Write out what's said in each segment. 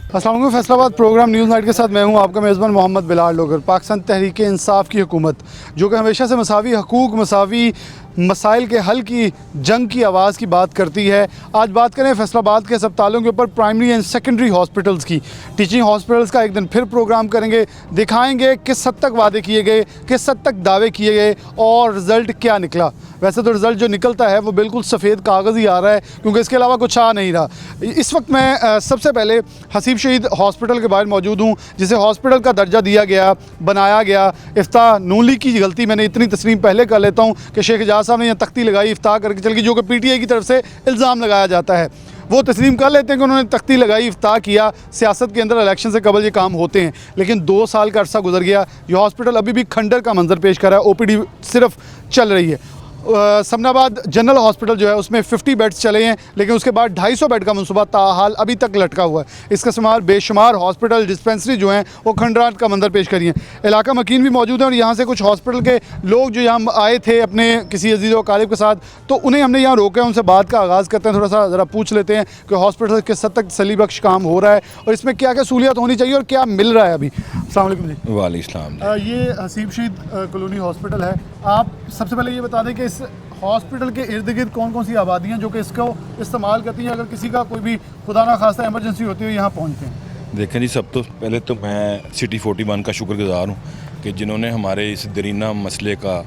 अस्सलाम वालेकुम। Faisalabad programme news night के साथ मैं हूं आपका मेज़बान मोहम्मद बिलाल लोगर। पाकिस्तान तहरीक इंसाफ की हुकूमत जो कि हमेशा से मसावी हकूक़, मसावी मसाइल के हल की जंग की आवाज़ की बात करती है। आज बात करें फैसलाबाद के अस्पतालों के ऊपर, प्राइमरी एंड सेकेंडरी हॉस्पिटल्स की। टीचिंग हॉस्पिटल्स का एक दिन फिर प्रोग्राम करेंगे, दिखाएंगे किस हद तक वादे किए गए, किस हद तक दावे किए गए और रिज़ल्ट क्या निकला। वैसे तो रिज़ल्ट जो निकलता है वो बिल्कुल सफ़ेद कागज़ ही आ रहा है, क्योंकि इसके अलावा कुछ आ नहीं रहा। इस वक्त मैं सबसे पहले हसीब शहीद हॉस्पिटल के बाहर मौजूद हूँ, जिसे हॉस्पिटल का दर्जा दिया गया, बनाया गया। इफ्ताह नून लीग की गलती मैंने इतनी तस्लीम पहले कर लेता हूँ कि शेख एजाज साहब ने यहाँ तख्ती लगाई इफ्ताह करके चल गई, जो कि PTI की तरफ से इल्ज़ाम लगाया जाता है। वो तस्लीम कर लेते हैं कि उन्होंने तख्ती लगाई, इफ्ताह किया। सियासत के अंदर इलेक्शन से कबल ये काम होते हैं, लेकिन 2 साल का अरसा गुजर गया, ये हॉस्पिटल अभी भी खंडर का मंजर पेश कर रहा है। OPD सिर्फ चल रही है। समनाबाद जनरल हॉस्पिटल जो है उसमें 50 बेड्स चले हैं, लेकिन उसके बाद 250 बेड का मनसूबा ताहाल अभी तक लटका हुआ है। इसका शुमार बेशुमार हॉस्पिटल डिस्पेंसरी जो हैं वो खंडरात का मंजर पेश करी हैं। इलाका मकीन भी मौजूद है और यहाँ से कुछ हॉस्पिटल के लोग जो यहाँ आए थे अपने किसी अजीज़ व कारिब के साथ, तो उन्हें हमने यहाँ रोका है। उनसे बात का आगाज़ करते हैं, थोड़ा सा ज़रा पूछ लेते हैं कि हॉस्पिटल किस हद तक तसल्ली बख्श काम हो रहा है और इसमें क्या क्या सहूलियत होनी चाहिए और क्या मिल रहा है अभी। अस्सलाम वालेकुम जी। वालेकुम। ये हसीब शहीद कॉलोनी हॉस्पिटल है। आप सबसे पहले ये बता दें कि इस हॉस्पिटल के इर्द गिर्द कौन कौन सी आबादियाँ जो कि इसको इस्तेमाल करती हैं, अगर किसी का कोई भी खुदा ना खास्ता एमरजेंसी होती है यहाँ पहुँचते हैं। देखें जी, सब तो पहले तो मैं सिटी 41 का शुक्रगुजार हूँ कि जिन्होंने हमारे इस दरीना मसले का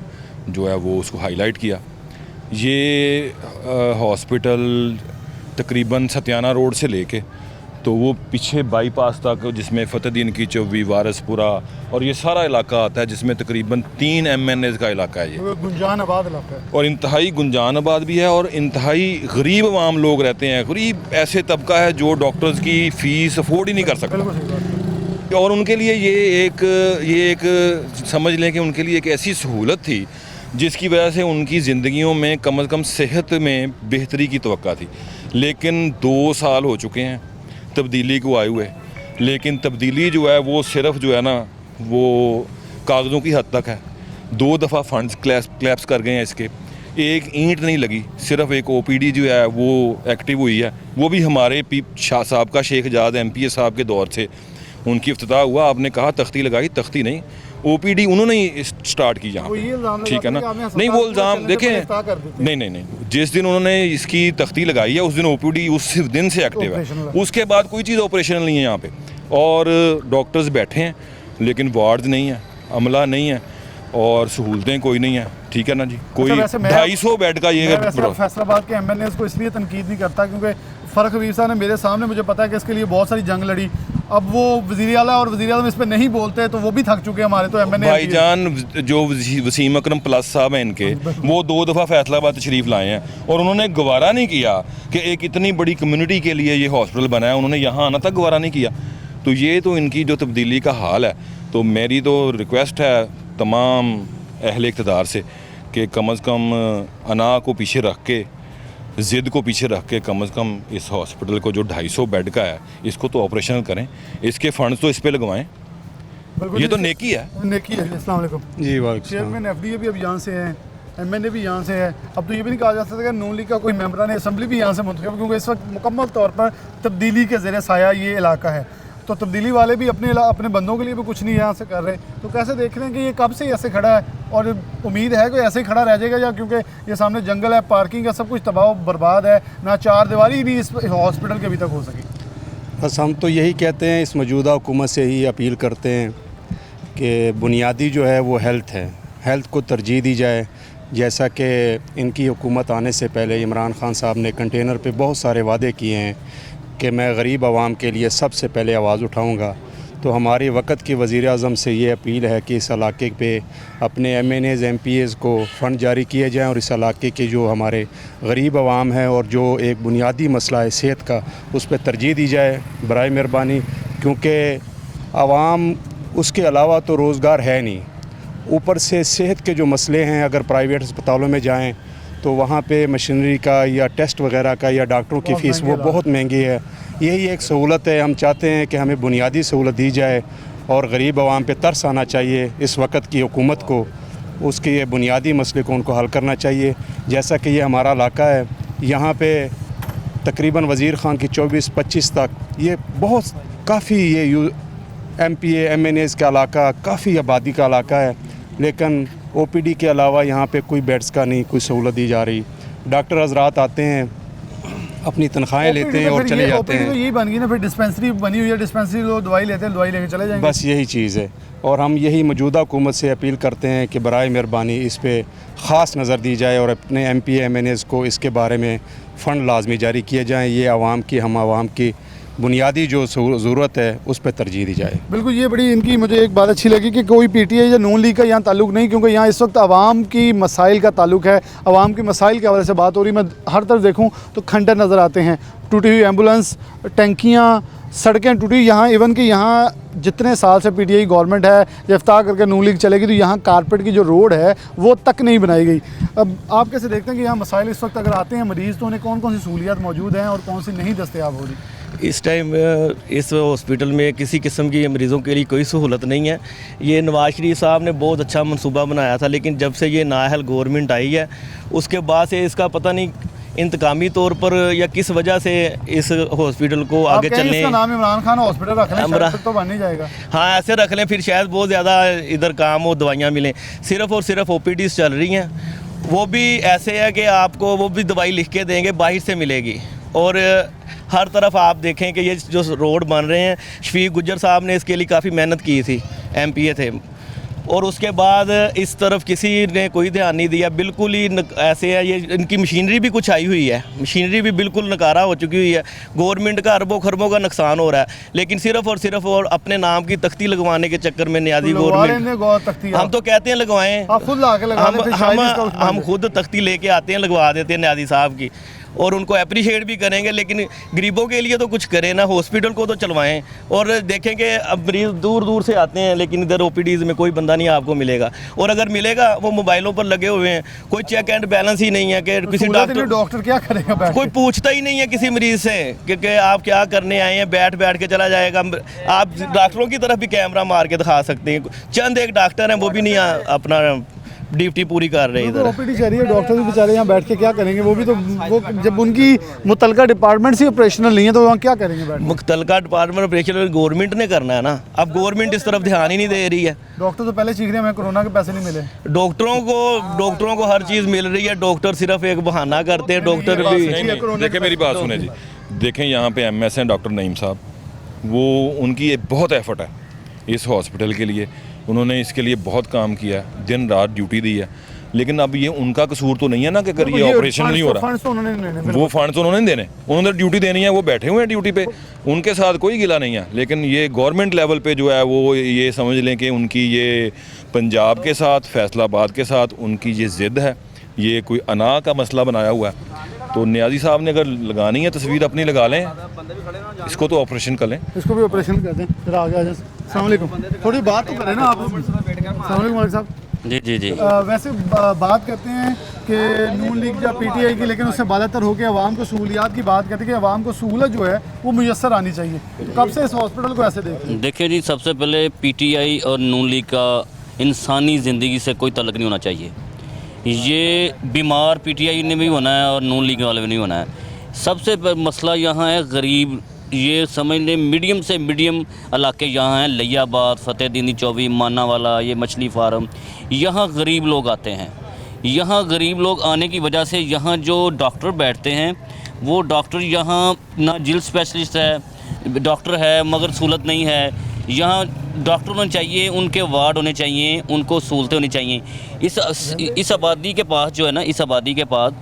जो है वो उसको हाईलाइट किया। ये हॉस्पिटल तकरीबन सत्याना रोड से लेके तो वो पीछे बाईपास तक, जिसमें फतेहदीन की चौवी, वारसपुरा और ये सारा इलाका आता है, जिसमें तकरीबन 3 MNAs का इलाका है ये। गुंजान आबाद इलाका है और इंतहाई गुंजान आबाद भी है और इंतहाई गरीब आवाम लोग रहते हैं। गरीब ऐसे तबका है जो डॉक्टर्स की फ़ीस अफोर्ड ही नहीं कर सकता, और उनके लिए ये एक समझ लें कि उनके लिए एक ऐसी सहूलत थी जिसकी वजह से उनकी ज़िंदगियों में कम से कम सेहत में बेहतरी की तवक्का थी। लेकिन 2 साल हो चुके हैं तब्दीली को आए हुए, लेकिन तब्दीली जो है वो सिर्फ जो है ना वो कागज़ों की हद तक है। 2 दफ़ा फंड्स क्लैप्स कर गए हैं इसके, एक ईंट नहीं लगी। सिर्फ एक OPD जो है वो एक्टिव हुई है, वो भी हमारे शाह साहब का, शेख एजाज MPA साहब के दौर से उनकी इफ्तिताह हुआ। आपने कहा तख्ती लगाई, तख्ती नहीं, OPD उन्होंने ही स्टार्ट की यहाँ पे, ठीक है ना। नहीं, वो इल्ज़ाम देखें, नहीं, जिस दिन उन्होंने इसकी तख्ती लगाई है उस दिन OPD उस दिन से एक्टिव है। उसके बाद कोई चीज़ ऑपरेशनल नहीं है यहाँ पे, और डॉक्टर्स बैठे हैं लेकिन वार्ड नहीं है, अमला नहीं है और सहूलतें कोई नहीं है, ठीक है ना जी। कोई 250 बेड का ये फैसलाबाद के MNAs को इसलिए तनकीद नहीं करता क्योंकि फ़र्क हबीब साहब ने मेरे सामने, मुझे पता है कि इसके लिए बहुत सारी जंग लड़ी। अब वो वज़ीर आला और वज़ीर आज़म इस पर नहीं बोलते तो वो भी थक चुके हैं हमारे तो MNA भाईजान। जो वसीम अकरम प्लस साहब हैं इनके, वो 2 दफ़ा फैसलाबाद तशरीफ़ लाए हैं और उन्होंने गवारा नहीं किया कि एक इतनी बड़ी कम्युनिटी के लिए ये हॉस्पिटल बनाया, उन्होंने यहाँ आना तक गवारा नहीं किया। तो ये तो इनकी जो तब्दीली का हाल है। तो मेरी तो रिक्वेस्ट है तमाम अहले इक़्तिदार से कि कम अज़ कम अना को पीछे रख के, ज़िद को पीछे रख के कम से कम इस हॉस्पिटल को जो 250 बेड का है इसको तो ऑपरेशनल करें, इसके फंड्स तो इस पे लगवाएं। ये तो नेकी है। अस्सलाम वालेकुम जी। चेयरमैन FDA भी अब यहाँ से हैं, MNA भी यहाँ से है। अब तो ये भी नहीं कहा जा सकता कि नून लीग का कोई मेंबरान असम्बली भी यहाँ से मुंतखब, क्योंकि इस वक्त मुकम्मल तौर पर तब्दीली के ज़ेरे साया ये इलाका है। तो तब्दीली वाले भी अपने बंदों के लिए भी कुछ नहीं यहाँ से कर रहे। तो कैसे देख रहे हैं कि ये कब से ऐसे खड़ा है और उम्मीद है कि ऐसे ही खड़ा रह जाएगा, या क्योंकि ये सामने जंगल है, पार्किंग है, सब कुछ तबाह बर्बाद है, ना चार दीवारी भी इस हॉस्पिटल के अभी तक हो सकी। बस हम तो यही कहते हैं, इस मौजूदा हुकूमत से ही अपील करते हैं कि बुनियादी जो है वो हेल्थ है, हेल्थ को तरजीह दी जाए। जैसा कि इनकी हुकूमत आने से पहले इमरान खान साहब ने कंटेनर पे बहुत सारे वादे किए हैं कि मैं गरीब आवाम के लिए सबसे पहले आवाज़ उठाऊंगा। तो हमारी वक़्त की वज़ीर आज़म से ये अपील है कि इस इलाके पे अपने MNAs MPAs को फ़ंड जारी किए जाएँ और इस इलाके के जो हमारे गरीब आवाम है और जो एक बुनियादी मसला है सेहत का, उस पर तरजीह दी जाए बराए मेहरबानी। क्योंकि आवाम उसके अलावा तो रोज़गार है नहीं, ऊपर से सेहत के जो मसले हैं, अगर प्राइवेट अस्पतालों में जाएँ तो वहाँ पे मशीनरी का या टेस्ट वगैरह का या डॉक्टरों की फ़ीस वो बहुत महंगी है। यही एक सहूलत है। हम चाहते हैं कि हमें बुनियादी सहूलत दी जाए और गरीब आवाम पे तरस आना चाहिए। इस वक्त की हुकूमत को उसके ये बुनियादी मसले को उनको हल करना चाहिए। जैसा कि ये हमारा इलाका है, यहाँ पे तकरीबन वज़ीर ख़ान की 24-25 तक ये बहुत काफ़ी ये MPA MNAs का इलाका काफ़ी आबादी का इलाका है, लेकिन OPD के अलावा यहाँ पे कोई बेड्स का नहीं कोई सहूलत दी जा रही। डॉक्टर हजरात आते हैं, अपनी तनख्वाहें लेते हैं और चले जाते हैं। तो यही बन गई ना, फिर डिस्पेंसरी बनी हुई है, डिस्पेंसरी लोग दवाई लेते हैं, दवाई लेके चले जाएंगे। बस यही चीज़ है, और हम यही मौजूदा हुकूमत से अपील करते हैं कि बराए मेहरबानी इस पे ख़ास नज़र दी जाए और अपने MPA MNAs को इसके बारे में फ़ंड लाजमी जारी किए जाएँ। ये हम आवाम की बुनियादी जो ज़रूरत है उस पर तरजीह दी जाए। बिल्कुल, ये बड़ी इनकी मुझे एक बात अच्छी लगी कि कोई PTI या नून लीग का यहाँ ताल्लुक नहीं, क्योंकि यहाँ इस वक्त आवाम की मसाइल का ताल्लुक है। आवाम के मसाइल के हवाले से बात हो रही। मैं हर तरफ देखूँ तो खंडर नज़र आते हैं, टूटी हुई एम्बुलेंस, टंकियाँ, सड़कें टूटी। यहाँ इवन कि यहाँ जितने साल से PTI गवर्नमेंट है, इफ्तार करके नून लीग चलेगी, तो यहाँ कारपेट की जो रोड है वो तक नहीं बनाई गई। अब आप कैसे देखते हैं कि यहाँ मसाइल इस वक्त अगर आते हैं मरीज़, तो उन्हें कौन कौन सी सहूलियात मौजूद हैं और कौन सी नहीं दस्तयाब हो रही? इस टाइम इस हॉस्पिटल में किसी किस्म की मरीज़ों के लिए कोई सहूलत नहीं है। ये नवाज शरीफ साहब ने बहुत अच्छा मंसूबा बनाया था, लेकिन जब से ये नाअहल गवर्नमेंट आई है उसके बाद से इसका पता नहीं इंतकामी तौर पर या किस वजह से इस हॉस्पिटल को आगे चलने। इसका नाम इमरान खान हॉस्पिटल रख लें, शायद फिर तो बन नहीं जाएगा। हाँ, ऐसे रख लें, फिर शायद बहुत ज़्यादा इधर काम हो, दवाइयाँ मिलें। सिर्फ़ और सिर्फ OPDs चल रही हैं, वो भी ऐसे है कि आपको वो भी दवाई लिख के देंगे, बाहर से मिलेगी। और हर तरफ आप देखें कि ये जो रोड बन रहे हैं, शफीक गुज्जर साहब ने इसके लिए काफ़ी मेहनत की थी, MPA थे, और उसके बाद इस तरफ किसी ने कोई ध्यान नहीं दिया। बिल्कुल ही ऐसे है, ये इनकी मशीनरी भी कुछ आई हुई है, मशीनरी भी बिल्कुल नकारा हो चुकी हुई है। गवर्नमेंट का अरबों खरबों का नुकसान हो रहा है, लेकिन सिर्फ और सिर्फ और अपने नाम की तख्ती लगवाने के चक्कर में न्याजी गवर्नमेंट, हम तो कहते हैं लगवाएं, हम खुद तख्ती लेके आते हैं, लगवा देते हैं न्याजी साहब की, और उनको अप्रिशिएट भी करेंगे, लेकिन गरीबों के लिए तो कुछ करें ना, हॉस्पिटल को तो चलवाएं। और देखेंगे अब मरीज़ दूर दूर से आते हैं, लेकिन इधर OPDs में कोई बंदा नहीं आपको मिलेगा, और अगर मिलेगा वो मोबाइलों पर लगे हुए हैं, कोई चेक एंड बैलेंस ही नहीं है कि किसी डॉक्टर क्या करेगा, कोई पूछता ही नहीं है किसी मरीज़ से कि आप क्या करने आए हैं, बैठ के चला जाएगा। आप डॉक्टरों की तरफ भी कैमरा मार के दिखा सकते हैं, चंद एक डॉक्टर हैं वो भी नहीं अपना ड्यूटी पूरी कर रहे हैं इधर। OPD चल रही है, डॉक्टर भी बेचारे यहाँ बैठ के क्या करेंगे, वो भी तो वो जब उनकी मुतलका डिपार्टमेंट से ऑपरेशनल नहीं है तो वहाँ क्या करेंगे बैठ? मुतलका डिपार्टमेंट ऑपरेशनल गवर्नमेंट ने करना है ना, अब गवर्नमेंट इस तरफ ध्यान ही नहीं दे रही है। डॉक्टर तो पहले चीख रहे हैं हमें कोरोना के पैसे नहीं मिले। डॉक्टरों को हर चीज़ मिल रही है, डॉक्टर सिर्फ एक बहाना करते हैं। डॉक्टर भी देखिए, मेरी बात सुने जी, देखें यहाँ पे MS हैं डॉक्टर नईम साहब, वो उनकी एक बहुत एफर्ट है इस हॉस्पिटल के लिए, उन्होंने इसके लिए बहुत काम किया है, दिन रात ड्यूटी दी है। लेकिन अब ये उनका कसूर तो नहीं है ना कि अगर ये ऑपरेशन नहीं हो रहा, वो फंड्स उन्होंने देने, उन्होंने ड्यूटी देनी है, वो बैठे हुए हैं ड्यूटी पे, उनके साथ कोई गिला नहीं है। लेकिन ये गवर्नमेंट लेवल पे जो है वो ये समझ लें कि उनकी ये पंजाब के साथ, फैसलाबाद के साथ उनकी ये ज़िद है, ये कोई अना का मसला बनाया हुआ है। तो न्याजी साहब ने अगर लगानी है तस्वीर अपनी लगा लें, इसको तो ऑपरेशन कर लें, इसको भी ऑपरेशन कर दें, फिर आगे आ जाए। अस्सलाम वालेकुम, थोड़ी बात तो करें ना आप। अस्सलाम वालेकुम मलिक साहब। जी वैसे बात करते हैं कि नून लीग या PTI की, लेकिन उससे ज़्यादातर होकर आवाम को सहूलियात की बात करते हैं कि आवाम को सहूलत जो है वो मुयस्सर आनी चाहिए। तो कब से इस हॉस्पिटल को ऐसे देखते हैं? देखिए जी, सबसे पहले PTI और नून लीग का इंसानी ज़िंदगी से कोई तल्लुक़ नहीं होना चाहिए। ये बीमार PTI ने भी होना है और नून लीग वाले भी नहीं होना है। सबसे मसला यहाँ है गरीब, ये समझ लें मीडियम से मीडियम इलाके यहाँ हैं, लियाबाद, फतेहदीनी चौबी, मानावाला, ये मछली फार्म, यहाँ गरीब लोग आते हैं। यहाँ गरीब लोग आने की वजह से यहाँ जो डॉक्टर बैठते हैं वो डॉक्टर यहाँ ना जिल स्पेशलिस्ट है, डॉक्टर है मगर सहूलत नहीं है। यहाँ डॉक्टर होने चाहिए, उनके वार्ड होने चाहिए, उनको सहूलतें होनी चाहिए। इस आबादी के पास जो है ना, इस आबादी के पास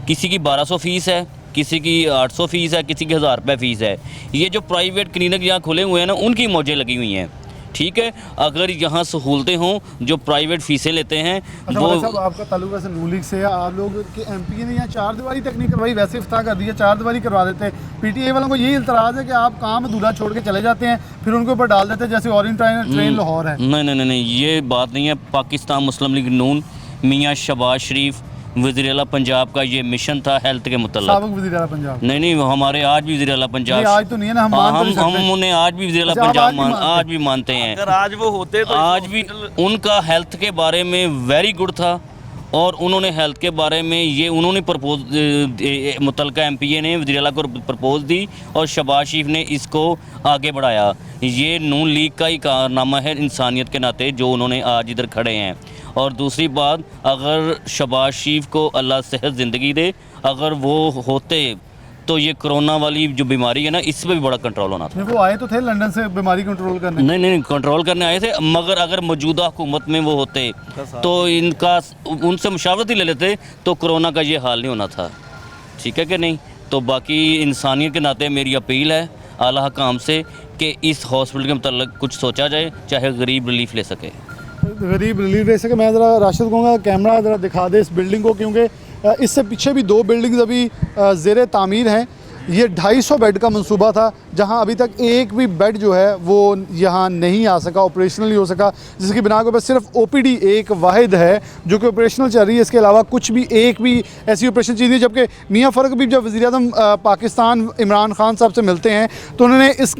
किसी की 1200 फ़ीस है, किसी की 800 फ़ीस है, किसी की 1000 रुपये फ़ीस है। ये जो प्राइवेट क्लिनिक यहाँ खुले हुए हैं ना, उनकी मौजें लगी हुई हैं। ठीक है, अगर यहाँ सहूलतें हों जो प्राइवेट फ़ीसें लेते हैं। अच्छा, वो साहब आपका ताल्लुक वैसे नून लीग से है, आप लोग के MPA ने यहाँ 4 दीवारी तक नहीं करवाई, वैसे इफ्तार कर दिया 4 दीवारी करवा देते हैं। PTI वालों को यही इल्तराज़ है कि आप काम अधूरा छोड़ के चले जाते हैं, फिर उनके ऊपर डाल देते हैं जैसे ऑरेंज ट्रेन लाहौर है। नहीं, ये बात नहीं है। पाकिस्तान मुस्लिम लीग नून मियाँ शहबाज शरीफ वज़ीर आला पंजाब का ये मिशन था हेल्थ के मुतल्लिक़। साबिक़ वज़ीर आला पंजाब नहीं, हमारे आज भी वज़ीर आला पंजाब, आज तो नहीं है ना, हम उन्हें आज भी वज़ीर आला पंजाब आज भी मानते हैं। अगर आज वो होते तो आज भी उनका हेल्थ के बारे में वेरी गुड था और उन्होंने हेल्थ के बारे में ये उन्होंने प्रपोज मुतलका MPA ने वज़ीर आला को प्रपोज दी और शहबाज शरीफ ने इसको आगे बढ़ाया। ये नून लीग का ही कारनामा है इंसानियत के नाते जो उन्होंने आज इधर खड़े हैं। और दूसरी बात, अगर शहबाज शरीफ को अल्लाह सेहत ज़िंदगी दे, अगर वो होते तो ये कोरोना वाली जो बीमारी है ना, इस पर भी बड़ा कंट्रोल होना था। वो आए तो थे लंदन से बीमारी कंट्रोल करने। नहीं कंट्रोल करने आए थे, मगर अगर मौजूदा हुकूमत में वो होते तो इनका उनसे मुशावरत ही ले लेते तो कोरोना का ये हाल नहीं होना था। ठीक है कि नहीं? तो बाकी इंसानियत के नाते मेरी अपील है आला हुकाम से कि इस हॉस्पिटल के मतलब कुछ सोचा जाए, चाहे गरीब रिलीफ ले सके। गरीब रिलीफ ले सके। मैं ज़रा राशिद कहूँगा कैमरा ज़रा दिखा दे इस बिल्डिंग को, क्योंकि इससे पीछे भी 2 बिल्डिंग्स अभी ज़ेर तामीर हैं। ये 250 बेड का मंसूबा था, जहां अभी तक एक भी बेड जो है वो यहाँ नहीं आ सका, ऑपरेशनल हो सका, जिसकी बिना के ऊपर सिर्फ OPD एक वाहिद है जो कि ऑपरेशनल चल रही है। इसके अलावा कुछ भी एक भी ऐसी ऑपरेशन चीज़ नहीं। जबकि मियाँ फ़र्क भी जब वज़ीर-ए-आज़म पाकिस्तान इमरान खान साहब से मिलते हैं तो उन्होंने इस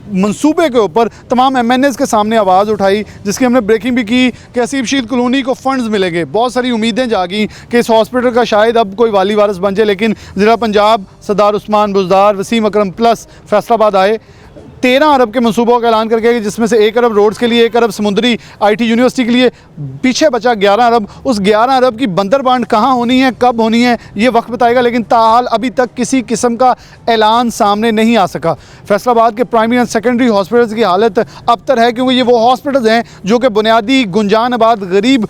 मंसूबे के ऊपर तमाम MNAs के सामने आवाज़ उठाई, जिसकी हमने ब्रेकिंग भी की कि हसीब शीद कॉलोनी को फ़ंड्स मिलेंगे। बहुत सारी उम्मीदें जागी कि इस हॉस्पिटल का शायद अब कोई वाली वारिस बन जाए, लेकिन ज़िला पंजाब सरदार उस्मान बुज़दार, वसीम अकरम प्लस फैसलाबाद आए 13 अरब के मंसूबों का ऐलान करके, जिसमें से 1 अरब रोड्स के लिए, 1 अरब समुद्री IT यूनिवर्सिटी के लिए, पीछे बचा 11 अरब। उस 11 अरब की बंदरबांट कहाँ होनी है, कब होनी है, ये वक्त बताएगा, लेकिन ताहाल अभी तक किसी किस्म का ऐलान सामने नहीं आ सका। फैसलाबाद के प्राइमरी एंड सेकेंडरी हॉस्पिटल्स की हालत अबतर है, क्योंकि ये वो हॉस्पिटल्स हैं जो कि बुनियादी गुंजान आबाद गरीब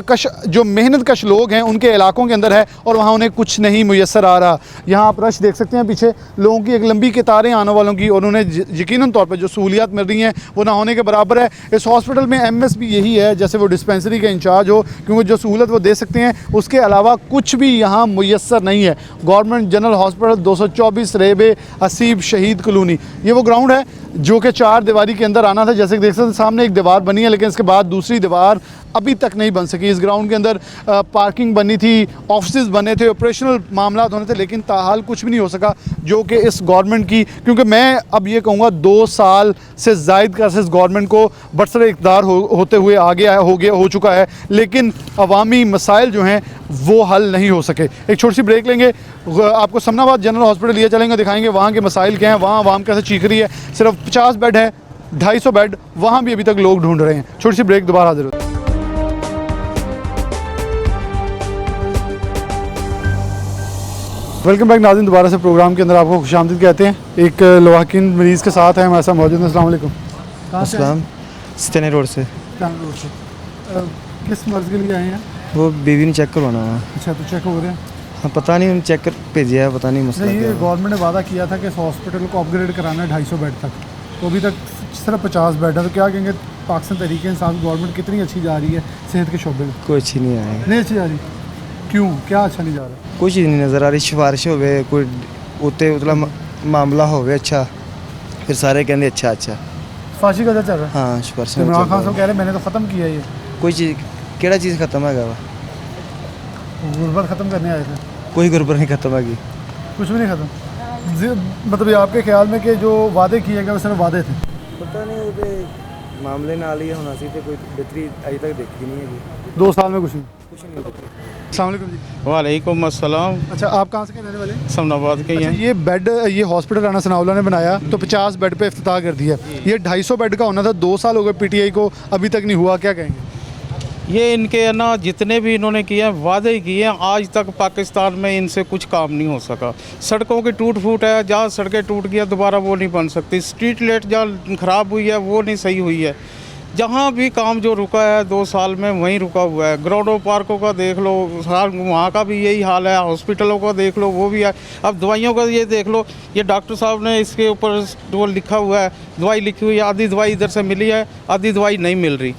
कश जो मेहनत कश लोग हैं उनके इलाकों के अंदर है, और वहाँ उन्हें कुछ नहीं मुयसर आ रहा। यहाँ आप रश देख सकते हैं, पीछे लोगों की एक लंबी कतारें आने वालों की, और उन्हें यकीनन तौर पर जो सहूलियात मिल रही हैं वो ना होने के बराबर है। इस हॉस्पिटल में MS भी यही है, जैसे वो डिस्पेंसरी के इंचार्ज हो, क्योंकि जो सहूलत वो दे सकते हैं उसके अलावा कुछ भी यहाँ मुयसर नहीं है। गवर्नमेंट जनरल हॉस्पिटल 224 रेबे हसीब शहीद कॉलोनी, ये वो ग्राउंड है जो कि 4 दीवारी के अंदर आना था। जैसे कि देख सकते हैं सामने एक दीवार बनी है, लेकिन इसके बाद दूसरी दीवार अभी तक नहीं बन सकी। इस ग्राउंड के अंदर पार्किंग बनी थी, ऑफिस बने थे, ऑपरेशनल मामला होने थे, लेकिन ताहाल कुछ भी नहीं हो सका, जो कि इस गवर्नमेंट की, क्योंकि मैं अब ये कहूँगा 2 साल से ज़ायद का इस गवर्नमेंट को बरसर इक़्तिदार होते हुए हो चुका है, लेकिन अवामी मसाइल जो हैं वो हल नहीं हो सके। एक छोटी सी ब्रेक लेंगे, आपको समनाबाद जनरल हॉस्पिटल लिए चलेंगे, दिखाएंगे वहाँ के मसाइल क्या हैं, वहाँ आवाम कैसे चीख रही है। सिर्फ 50 बेड है, 250 बेड, वहाँ भी अभी तक लोग ढूंढ रहे हैं। छोटी सी ब्रेक, दोबारा हाजिर होते हैं। वेलकम बैक नाज़रीन, दोबारा से प्रोग्राम के अंदर आपको खुशामदीद कहते हैं। एक लवाकिन मरीज़ के साथ है हमारे साथ मौजूद हैं। अस्सलाम वालेकुम। अस्सलाम, स्टेने रोड से। किस मर्ज़ के लिए आए हैं? वो बेबी ने चेक करवाना है। अच्छा, तो चेक हो रहे हैं? हाँ, पता नहीं, उन्होंने चेक कर भेजा है, पता नहीं मसला क्या ये है। गवर्नमेंट ने वादा किया था कि इस हॉस्पिटल को अपग्रेड कराना है 250 बेड तक, तो अभी तक सिर्फ 50 बेड है। तो क्या कहेंगे पाकिस्तान तहरीक इंसाफ गवर्नमेंट कितनी अच्छी जा रही है सेहत के शोबे में? कोई अच्छी नहीं आएगी। नहीं अच्छी जा रही, क्यों, क्या अच्छा नहीं जा रहा? कोई चीज़ नहीं नज़र आ रही। सिफारिश हो कोई उतने उतला मामला हो अच्छा, फिर सारे कहते अच्छा अच्छा। फांसी का चल रहा है? हाँ, सिफारिश इमरान खान साहब कह रहे हैं मैंने तो ख़त्म किया ये। कोई चीज़ केड़ा चीज़ खत्म है? गुर्बत ख़त्म करने आए थे? कोई गुरबर नहीं खत्म है, कुछ भी नहीं ख़त्म। मतलब ये आपके ख्याल में कि जो वादे किए गए वो सिर्फ वादे थे? पता नहीं वो मामले नाल ही होना सी, कोई बेहतरी अभी तक देखी नहीं है। 2 साल में कुछ नहीं। नहीं। अस्सलाम वालेकुम जी। वालेकुम अस्सलाम। अच्छा, आप कहाँ से रहने वाले? समनाबाद के ही अच्छा, हैं। ये बेड, ये हॉस्पिटल राना सनाउल्लाह ने बनाया तो 50 बेड पे इफ्तिताह कर दिया। ये 250 बेड का होना था, 2 साल हो गए PTI को, अभी तक नहीं हुआ, क्या कहेंगे? ये इनके ना जितने भी इन्होंने किए हैं वादे किए हैं, आज तक पाकिस्तान में इनसे कुछ काम नहीं हो सका। सड़कों की टूट फूट है, जहाँ सड़कें टूट गया दोबारा वो नहीं बन सकती। स्ट्रीट लाइट जहाँ ख़राब हुई है वो नहीं सही हुई है। जहाँ भी काम जो रुका है 2 साल में वहीं रुका हुआ है। ग्राउंडों पार्कों का देख लो, वहाँ का भी यही हाल है। हॉस्पिटलों का देख लो, वो भी है। अब दवाइयों का ये देख लो, ये डॉक्टर साहब ने इसके ऊपर वो लिखा हुआ है, दवाई लिखी हुई है, आधी दवाई इधर से मिली है, आधी दवाई नहीं मिल रही।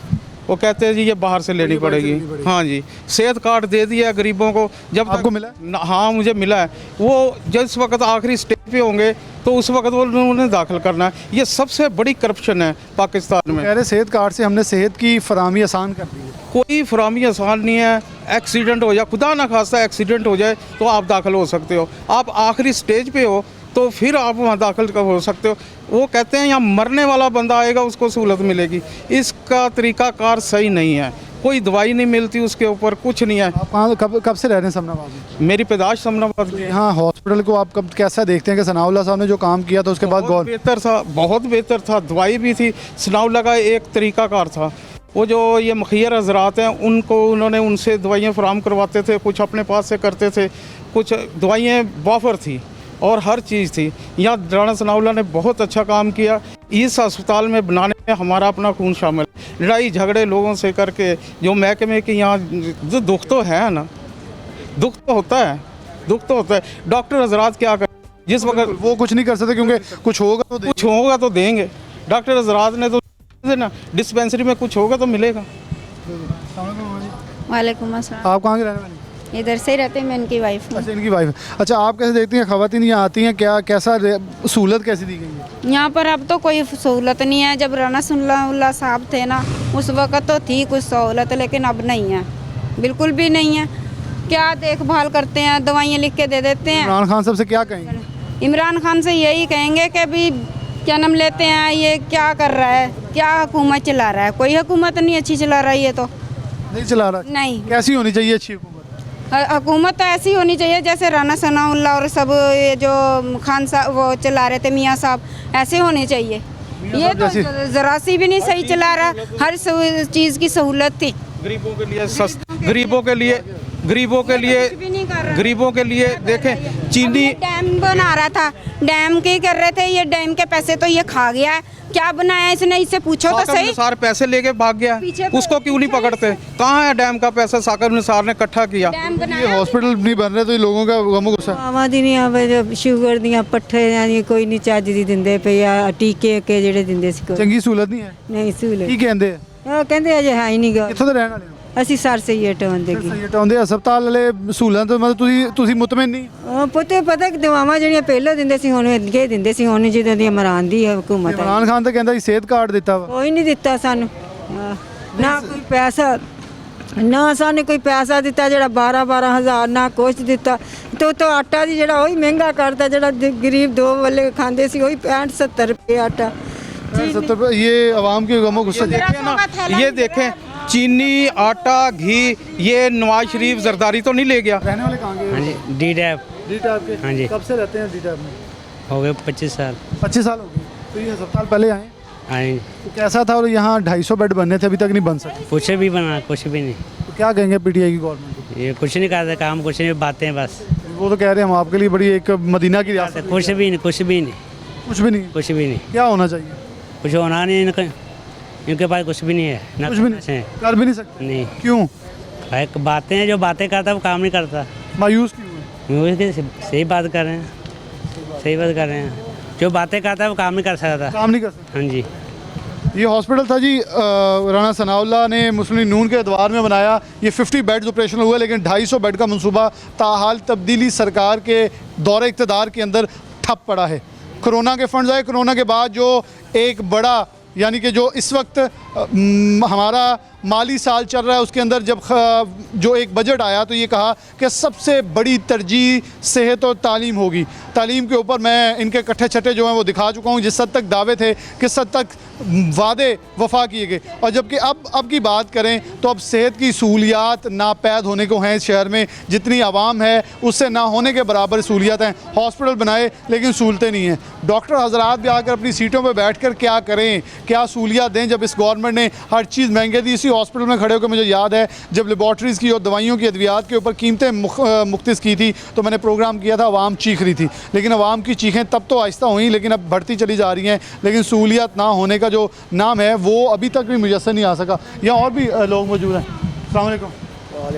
वो कहते हैं जी ये बाहर से लेनी पड़ेगी। हाँ जी, सेहत कार्ड दे दिया है गरीबों को। जब आपको मिला है? हाँ, मुझे मिला है। वो जिस वक्त आखिरी स्टेज पे होंगे तो उस वक्त वो उन्हें दाखिल करना है। ये सबसे बड़ी करप्शन है पाकिस्तान में। कह रहे सेहत कार्ड से हमने सेहत की फराहमी आसान कर दी है। कोई फराहमी आसान नहीं है। एक्सीडेंट हो जाए, खुदा ना खास्ता एक्सीडेंट हो जाए तो आप दाखिल हो सकते हो। आप आखिरी स्टेज पे हो तो फिर आप वहाँ दाखिल हो सकते हो। वो कहते हैं यहाँ मरने वाला बंदा आएगा उसको सहूलत मिलेगी। इसका तरीक़ाकार सही नहीं है। कोई दवाई नहीं मिलती उसके ऊपर, कुछ नहीं है। आप कहाँ कब से रह रहे हैं समनाबाद में? मेरी पैदाश समनाबाद की है। हाँ, हॉस्पिटल को आप कब कैसा देखते हैं कि सनाउल्लाह साहब ने जो काम किया था उसके बाद बहुत बेहतर था, बहुत बेहतर था। दवाई भी थी, सनाउल्लाह का एक तरीकाकार था। वो जो ये मखियर हजरात हैं उनको उन्होंने उनसे दवाइयाँ फराम करवाते थे, कुछ अपने पास से करते थे, कुछ दवाइयाँ वाफर थी और हर चीज़ थी। यहाँ राणा सनाउल्लाह ने बहुत अच्छा काम किया। इस अस्पताल में बनाने में हमारा अपना खून शामिल, लड़ाई झगड़े लोगों से करके जो महकमे के यहाँ जो दुख तो है ना, दुख तो होता है, दुख तो होता है। डॉक्टर हजरात क्या कर, जिस वक्त वो कुछ नहीं कर सकते क्योंकि कुछ होगा तो देंगे। डॉक्टर हजरात ने तो ना डिस्पेंसरी में कुछ होगा तो मिलेगा। वालेकुम अस्सलाम। आप कहाँ के रहने वाले? इधर से ही रहते हैं, मैं इनकी वाइफ हूँ। अच्छा, इनकी वाइफ। अच्छा, आप कैसे देखती हैं ख़वातीन यहाँ आती हैं, क्या कैसा सहूलत कैसी दी गई है? यहाँ पर अब तो कोई सहूलत नहीं है। जब राणा सनाउल्लाह साहब थे ना, उस वक़्त तो थी कुछ सहूलत, लेकिन अब नहीं है, बिल्कुल भी नहीं है। क्या देखभाल करते हैं, दवाइयाँ लिख के दे देते हैं। इमरान खान साहब से क्या कहेंगे? इमरान खान से यही कहेंगे कि अभी क्या नाम लेते हैं, ये क्या कर रहा है, क्या हुकूमत चला रहा है? कोई हुकूमत नहीं अच्छी चला रही है। तो नहीं चला रहा? नहीं। कैसी होनी चाहिए अच्छी हुकूमत? हुकूमत तो ऐसी होनी चाहिए जैसे राणा सनाउल्लाह और सब ये जो खान साहब वो चला रहे थे, मियाँ साहब, ऐसे होने चाहिए। ये तो ज़रा सी भी नहीं सही चला रहा, हर चीज़ की सहूलत थी। गरीबों के लिए गरीबों के लिए देखें, चीनी डैम बना रहा था, डैम के कर रहे थे, ये डैम के पैसे तो ये खा गया है। क्या बनाया इसने, इससे पूछो तो सही। सारे पैसे लेके भाग गया, उसको क्यों नहीं पकड़ते? कहाँ है डैम का पैसा साकर निसार ने इकट्ठा किया? ये हॉस्पिटल नहीं बन रहे तो ये लोगों का गम गुस्सा। आवादी नहीं आवे जो शुगर दियां पट्ठे यानी कोई नहीं ਚੱਜ ਦੀ ਦਿੰਦੇ ਪਏ ਆ, ਟੀਕੇ ਕੇ ਜਿਹੜੇ ਦਿੰਦੇ ਸੀ ਕੋਈ ਚੰਗੀ ਸਹੂਲਤ ਨਹੀਂ ਹੈ। ਨਹੀਂ ਸਹੂਲਤ ਕੀ ਕਹਿੰਦੇ ਆ? ਉਹ ਕਹਿੰਦੇ ਅਜੇ ਹੈ ਹੀ ਨਹੀਂ ਗਾ। ਕਿੱਥੋਂ ਦੇ ਰਹਿਣ ਵਾਲੇ ਹੋ? ਅਸੀਂ ਸਰ ਸਈਟ ਆਉਂਦੇ ਕੀ ਸਹੀ ਟਾਉਂਦੇ ਹਸਪਤਾਲ ਵਾਲੇ ਸਹੂਲਤਾਂ ਤੋਂ ਮਤਲਬ ਤੁਸੀਂ ਮੁਤਮਿਨ ਨਹੀਂ? ਉਹ ਪੁੱਤੇ ਪਤਾ ਕਿ ਦਵਾਵਾਂ ਜਿਹੜੀਆਂ ਪਹਿਲਾਂ ਦਿੰਦੇ ਸੀ ਹੁਣ ਅੱਗੇ ਦਿੰਦੇ ਸੀ, ਹੁਣ ਜਦੋਂ ਦੀ ਇਮਰਾਨ ਦੀ ਹਕੂਮਤ ਹੈ। ਇਮਰਾਨ ਖਾਨ ਤਾਂ ਕਹਿੰਦਾ ਸੀ ਸਿਹਤ ਕਾਰਡ ਦਿੱਤਾ ਵਾ। ਕੋਈ ਨਹੀਂ ਦਿੱਤਾ ਸਾਨੂੰ, ਨਾ ਕੋਈ ਪੈਸਾ, ਨਾ ਸਾਨੂੰ ਕੋਈ ਪੈਸਾ ਦਿੱਤਾ। ਜਿਹੜਾ 12-12 ਹਜ਼ਾਰ ਨਾ ਕੁਛ ਦਿੱਤਾ। ਤੋਂ ਆਟਾ ਦੀ ਜਿਹੜਾ ਉਹੀ ਮਹਿੰਗਾ ਕਰਤਾ, ਜਿਹੜਾ ਗਰੀਬ ਦੋ ਵੱਲੇ ਖਾਂਦੇ ਸੀ ਉਹੀ 65-70 रुपये आटा। 70 रुपये। ये आवाम के गमो गुस्सा। देखें ना, ये देखें चीनी, आटा, घी, ये नवाज शरीफ जरदारी तो नहीं ले गया। रहने वाले कहाँ के? हाँ जी, डी टैप। डी टैप के? हाँ जी। कब से रहते हैं डी टैप में? हो गए 25 साल। 25 साल हो गए। तो ये अस्पताल पहले आए आए तो कैसा था? और यहाँ 250 बेड बनने थे, अभी तक नहीं बन सके। कुछ भी बना, कुछ भी नहीं। तो क्या कहेंगे पीटीआई की गवर्नमेंट? ये कुछ नहीं करते काम, कुछ नहीं, बातें बस। वो तो कह रहे हैं हम आपके लिए बड़ी एक मदीना की रियासत। कुछ भी नहीं, कुछ भी नहीं, कुछ भी नहीं। कुछ भी नहीं। क्या होना चाहिए? कुछ होना नहीं, इनके पास कुछ भी नहीं है ना, कुछ भी नहीं, कर भी नहीं सकते। नहीं। क्यों? भाई बातें हैं, जो बातें करता है वो काम नहीं करता। मायूस क्यों है? सही बात कर रहे हैं, सही बात कर रहे हैं। जो बातें करता है वो काम नहीं कर सकता। काम नहीं कर सकते। हाँ जी। ये हॉस्पिटल था जी, राणा सनाउल्लाह ने मुस्लिम लीग नून के अदवार में बनाया। ये 50 बेड्स ऑपरेशनल हुए, लेकिन 250 बेड का मंसूबा ताहाल तब्दीली सरकार के दौरे इक़्तिदार के अंदर ठप पड़ा है। कोरोना के फंड्स आए, कोरोना के बाद जो एक बड़ा यानी कि जो इस वक्त हमारा माली साल चल रहा है उसके अंदर जब जो एक बजट आया तो ये कहा कि सबसे बड़ी तरजीह सेहत और तालीम होगी। तालीम के ऊपर मैं इनके कट्ठे छट्टे जो हैं वो दिखा चुका हूँ, जिस हद तक दावे थे, किस हद तक वादे वफा किए गए। और जबकि अब की बात करें तो अब सेहत की सहूलियात नापैद होने को हैं इस शहर में। जितनी आवाम है उससे ना होने के बराबर सहूलियात हैं। हॉस्पिटल बनाए लेकिन सहूलतें नहीं हैं। डॉक्टर हजरात भी आकर अपनी सीटों पर बैठ कर क्या करें, क्या सहूलियात दें, जब इस गवर्नमेंट ने हर चीज़ महंगे दी। इसी हॉस्पिटल में खड़े होकर मुझे याद है जब लेबॉर्ट्रीज़ की और दवाइयों की अद्वियात के ऊपर कीमतें मुख्तस की थी तो मैंने प्रोग्राम किया था, आवाम चीख रही थी। लेकिन आवाम की चीखें तब तो आहिस्ता हुई, लेकिन अब बढ़ती चली जा रही हैं। लेकिन सहूलियत ना होने का जो नाम है वो अभी तक भी मुयस्सर नहीं आ सका। यहाँ और भी लोग मौजूद हैं। अस्सलाम वालेकुम।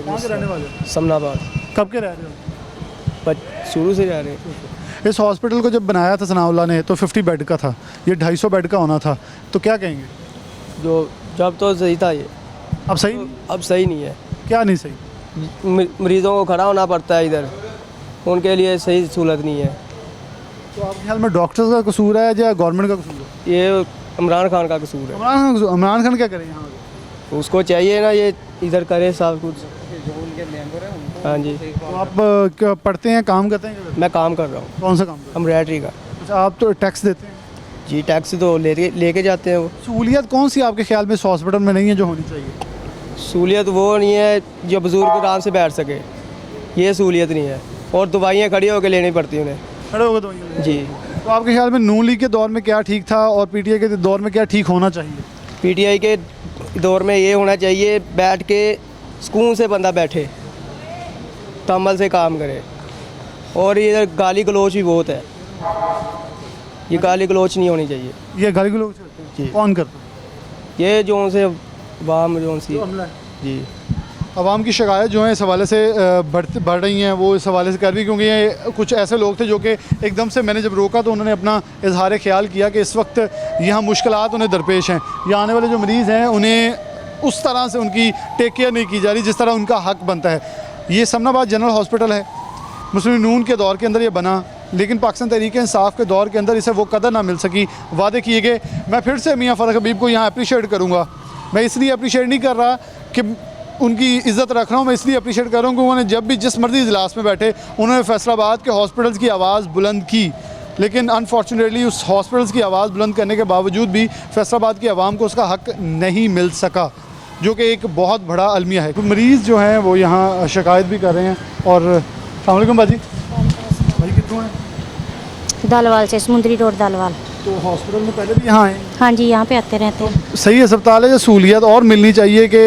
कहाँ के रहने वाले? समनाबाद। कब के रह रहे हो? शुरू से रह रहे हैं। इस हॉस्पिटल को जब बनाया था सनाउल्लाह ने तो 50 बेड का था, ये 250 बेड का होना था, तो क्या कहेंगे? जो जब तो सही था ये, अब सही? अब सही नहीं है। क्या नहीं सही? मरीजों को खड़ा होना पड़ता है इधर, उनके लिए सही सहूलत नहीं है। तो आपके ख्याल में डॉक्टर्स का कसूर है या गवर्नमेंट का कसूर है? ये इमरान खान का कसूर है। इमरान खान क्या करें यहाँ? उसको चाहिए ना ये इधर करे सब कुछ। हाँ जी। तो आप क्या पढ़ते हैं, काम करते हैं? मैं काम कर रहा हूँ। कौन सा काम करते एम्ब्रॉयडरी का। हैं? अच्छा, आप तो टैक्स देते हैं? जी, टैक्स तो लेके जाते हैं वो। सहूलियत कौन सी आपके ख्याल में इस हॉस्पिटल में नहीं है जो होनी चाहिए? सहूलियत वो नहीं है जो बुज़ुर्ग आराम से बैठ सके, ये सहूलियत नहीं है। और दवाइयाँ खड़ी होकर लेनी पड़ती उन्हें। खड़े हो गए दवाइयाँ जी। तो आपके ख्याल में नून लीग के दौर में क्या ठीक था और पीटीआई के दौर में क्या ठीक होना चाहिए? पीटीआई के दौर में ये होना चाहिए, बैठ के सुकून से बंदा बैठे, तमल से काम करे। और ये गाली गलोच भी बहुत है, ये गाली गलोच नहीं होनी चाहिए। ये गाली गलौज जी। कौन करता है? ये जो से वाम जो सी जी। आवाम की शिकायत जो है इस हवाले से बढ़ रही हैं, वो इस हवाले से कर रही, क्योंकि ये कुछ ऐसे लोग थे जो कि एकदम से मैंने जब रोका तो उन्होंने अपना इजहार ख्याल किया कि इस वक्त यहाँ मुश्किलात उन्हें दरपेश हैं। यहाँ आने वाले जो मरीज़ हैं उन्हें उस तरह से उनकी टेक केयर नहीं की जा रही जिस तरह उनका हक बनता है। ये समनाबाद जनरल हॉस्पिटल है, मुस्लिम नून के दौर के अंदर ये बना, लेकिन पाकिस्तान तहरीक इंसाफ के दौर के अंदर इसे वो कदर ना मिल सकी, वादे किए गए। मैं फिर से मियाँ फ़रख हबीब को यहाँ अप्रीशिएट करूँगा। मैं इसलिए अप्रीशिएट नहीं कर रहा कि उनकी इज़्ज़त रख रहा हूँ, मैं इसलिए अप्रीशिएट कर रहा हूँ कि उन्होंने जब भी जिस मर्जी इजलास में बैठे उन्होंने फैसलाबाद के हॉस्पिटल्स की आवाज़ बुलंद की, लेकिन अनफॉर्चुनेटली उस हॉस्पिटल्स की आवाज़ बुलंद करने के बावजूद भी फैसलाबाद की आवाम को उसका हक नहीं मिल सका, जो कि एक बहुत बड़ा अलमिया है। मरीज़ जो हैं वो यहाँ शिकायत भी कर रहे हैं। और अस्सलाम वालेकुम बाजी, भाई कितों हैं? दालवाल से, समुंदरी रोड दालवाल। तो हॉस्पिटल में पहले भी यहाँ आए? हाँ जी, यहाँ पे आते रहते हैं। सही अस्पताल है, जो सहूलियत और मिलनी चाहिए कि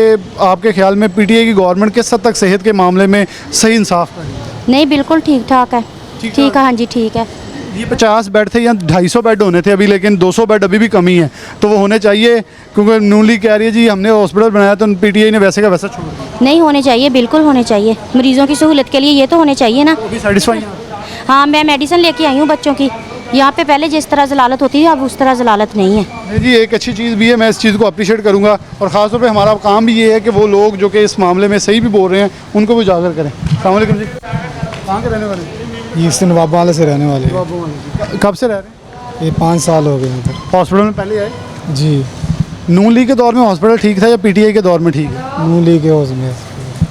आपके ख्याल में पीटीआई की गवर्नमेंट किस हद तक सेहत के मामले में सही इंसाफ करे? नहीं, बिल्कुल ठीक ठाक है। ठीक है, हाँ जी ठीक है। ये 50 बेड थे या 250 बेड होने थे अभी, लेकिन 200 बेड अभी भी कमी है, तो वो होने चाहिए, क्योंकि नून लीग कह रही है जी हमने हॉस्पिटल बनाया तो पीटीआई ने वैसे का वैसा छोड़ दिया। नहीं होने चाहिए, बिल्कुल होने चाहिए। मरीजों की सहूलत के लिए ये तो होने चाहिए ना। अभी सेटिस्फाई? हाँ, मैं मेडिसिन लेके आई हूँ बच्चों की। यहाँ पे पहले जिस तरह जलालत होती थी अब उस तरह जलालत नहीं है। नहीं जी, एक अच्छी चीज़ भी है, मैं इस चीज़ को अप्रिशिएट करूँगा। और ख़ास तौर पे हमारा काम भी ये है कि वो लोग जो कि इस मामले में सही भी बोल रहे हैं उनको भी उजागर करें। अस्सलाम वालेकुम जी, कहाँ के रहने वाले? ये इससे नवाब वाले से रहने वाले हैं। कब से रह रहे हैं? ये 5 साल हो गए इधर। हॉस्पिटल में पहले आए? जी। नून लीग के दौर में हॉस्पिटल ठीक था या पीटीआई के दौर में ठीक है? नून लीग के उसमें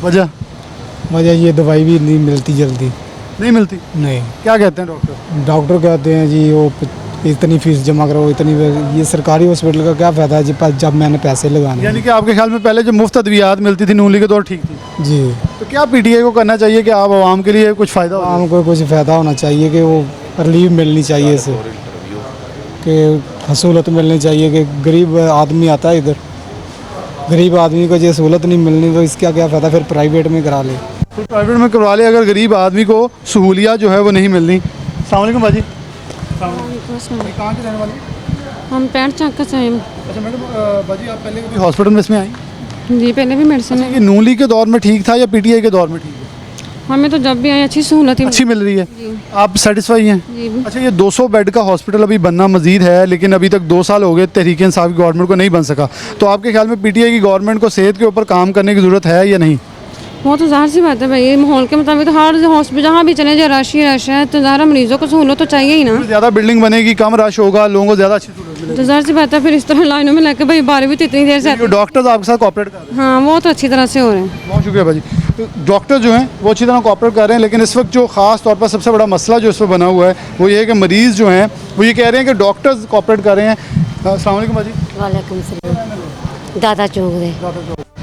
वजह ये दवाई भी नहीं मिलती जल्दी। नहीं मिलती? नहीं। क्या कहते हैं डॉक्टर? डॉक्टर कहते हैं जी वो इतनी फीस जमा करो, इतनी। ये सरकारी हॉस्पिटल का क्या फ़ायदा है जी जब मैंने पैसे लगाने। यानी कि आपके ख्याल में पहले जो मुफ्त अद्वियात मिलती थी नून लीग के दौर ठीक थी? जी। तो क्या पीटीआई को करना चाहिए कि आप आवाम के लिए कुछ फ़ायदा हो? आवाम को कुछ फ़ायदा होना चाहिए कि वो रिलीफ मिलनी चाहिए इसे, कि सहूलत मिलनी चाहिए कि गरीब आदमी आता है इधर, गरीब आदमी को ये सहूलत नहीं मिलनी तो इसका क्या फ़ायदा, फिर प्राइवेट में करा ले। तो प्राइवेट में करवा ले अगर गरीब आदमी को सहूलियत जो है वो नहीं मिलनी। अस्सलाम वालेकुम बाजी, कहाँ के रहने वाले? हम पैंट चक्का से हैं। अच्छा मैडम, बाजी आप पहले कभी हॉस्पिटल में इसमें आई? जी, पहले भी मेडिसिन ये नून लीग के दौर में ठीक था या पीटीआई के दौर में ठीक है? हमें तो जब भी आई अच्छी सहूलत अच्छी मिल रही है, आप सेटिस्फाई हैं? जी। अच्छा, ये 200 बेड का हॉस्पिटल अभी बनना मजीद है, लेकिन अभी तक 2 साल हो गए तहरीक इंसाफ की गवर्नमेंट को नहीं बन सका, तो आपके ख्याल में पीटीआई की गवर्नमेंट को सेहत के ऊपर काम करने की ज़रूरत है या नहीं? वो तो ज़ाहिर सी बात है भाई, माहौल के मुताबिक तो हर हॉस्पिटल जहाँ भी चले जाए रश ही रश है, तो ज़्यादा मरीजों को सहूलत तो चाहिए ही ना। ज़्यादा बिल्डिंग बनेगी, कम रश होगा, लोगों को ज़्यादा अच्छी सहूलत मिलेगी। तो ज़ाहिर सी बात है फिर इस तरह लाइनों में लग के भाई बारी भी तो इतनी देर से आते हैं। डॉक्टर्स आपके साथ कॉपरेट कर रहे हैं? हाँ, वो तो अच्छी तरह से हो रहे हैं। बहुत शुक्रिया भाजी। डॉक्टर जो हैं वो अच्छी तरह कॉपरेट कर रहे हैं, लेकिन इस वक्त जो ख़ास तौर पर सबसे बड़ा मसला जो इस पर बना हुआ है वो ये है कि मरीज़ जो हैं वो ये कह रहे हैं कि डॉक्टर्स कॉपरेट कर रहे हैं। अस्सलाम वालेकुम भाजी। वालेकुम सलाम। दादा चौक दे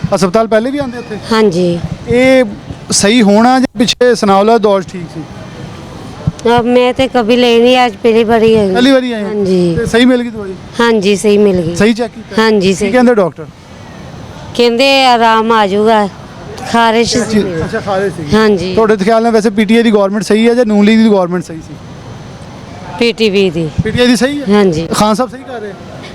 अस्पताल पहले भी आते थे? हाँ जी। ये सही होना जो पिछले सनावला दौर ठीक थी? अब मैं तो कभी ले नहीं, आज पहली बारी आई। पहली बारी आई? हाँ जी। तो सही मिल गई दवाई? हाँ जी, सही मिल गई। सही चेक की? हाँ जी सही। कहते डॉक्टर कहते आराम आ जाऊगा, खारिश। अच्छा, खारिश थी? हाँ जी। ਤੁਹਾਡੇ ਖਿਆਲ ਨਾਲ वैसे पीटीआई ਦੀ गवर्नमेंट सही है ਜਾਂ ਨੂਨ ਲੀਗ ਦੀ गवर्नमेंट सही सी? पीटीवी दी। पीटीआई ਦੀ सही है? हाँ जी। ਖਾਨ ਸਾਹਿਬ ਸਹੀ ਕਰ ਰਹੇ?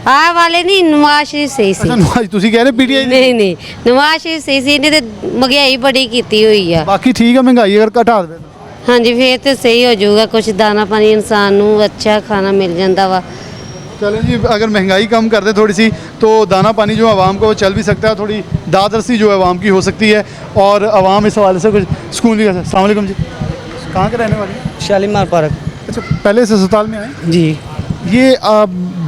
ਆ ਵਾਲੇ ਨਹੀਂ, ਨਵਾਜ਼ ਸ਼ਰੀਫ ਸਹੀ ਸੀ। ਅੱਛਾ, ਨਵਾਜ਼ ਤੁਸੀਂ ਕਹਿ ਰਹੇ ਪੀटीआई ਦੀ? ਨਹੀਂ ਨਹੀਂ, ਨਵਾਜ਼ ਸ਼ਰੀਫ ਸਹੀ ਸੀ, ਇਹਨੇ ਤੇ ਮਹਿੰਗਾਈ ਬੜੀ ਕੀਤੀ ਹੋਈ ਆ। ਬਾਕੀ ਠੀਕ ਹੈ, ਮਹਿੰਗਾਈ ਅਗਰ ਘਟਾ ਦੇਵੇ ਹਾਂਜੀ ਫੇਰ ਤੇ ਸਹੀ ਹੋ ਜਾਊਗਾ, ਕੁਝ ਦਾਣਾ ਪਾਣੀ ਇਨਸਾਨ ਨੂੰ ਅੱਛਾ ਖਾਣਾ ਮਿਲ ਜਾਂਦਾ ਵਾ। चलें जी, अगर महंगाई कम कर दे थोड़ी सी तो दाना पानी जो आवाम को वो चल भी सकता है, थोड़ी दादरसी जो है आवाम की हो सकती है और आवाम इस हवाले से कुछ सुकून भी कर सकती है। अस्सलाम वालेकुम जी, कहाँ के रहने वाले हैं? शालीमार पार्क। अच्छा, पहले इस अस्पताल में आए? जी। ये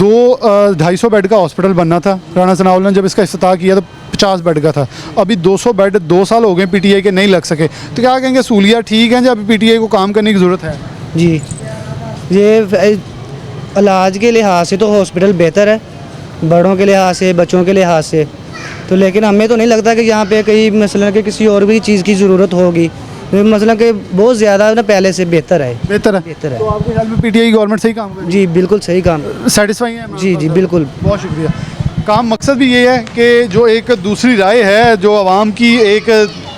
250 बेड का हॉस्पिटल बनना था। राणा सनाउल्लाह ने जब इसका इफ्तिताह किया तो 50 बेड का था। अभी 200 बेड 2 साल हो गए पीटीआई के नहीं लग सके, तो क्या कहेंगे सहूलियत ठीक है या अभी पीटीआई को काम करने की ज़रूरत है? जी, ये इलाज के लिहाज से तो हॉस्पिटल बेहतर है, बड़ों के लिहाज से, बच्चों के लिहाज से। तो लेकिन हमें तो नहीं लगता कि यहाँ पे कहीं मसलन कि किसी और भी चीज़ की ज़रूरत होगी। मसलन कि बहुत ज़्यादा ना पहले से बेहतर है। बेहतर है। तो आपके ख्याल में पीटीआई गवर्नमेंट सही काम कर रही है? जी बिल्कुल सही काम। सेटिस्फाई है? जी जी बिल्कुल। बहुत शुक्रिया। काम मकसद भी ये है कि जो एक दूसरी राय है जो आवाम की एक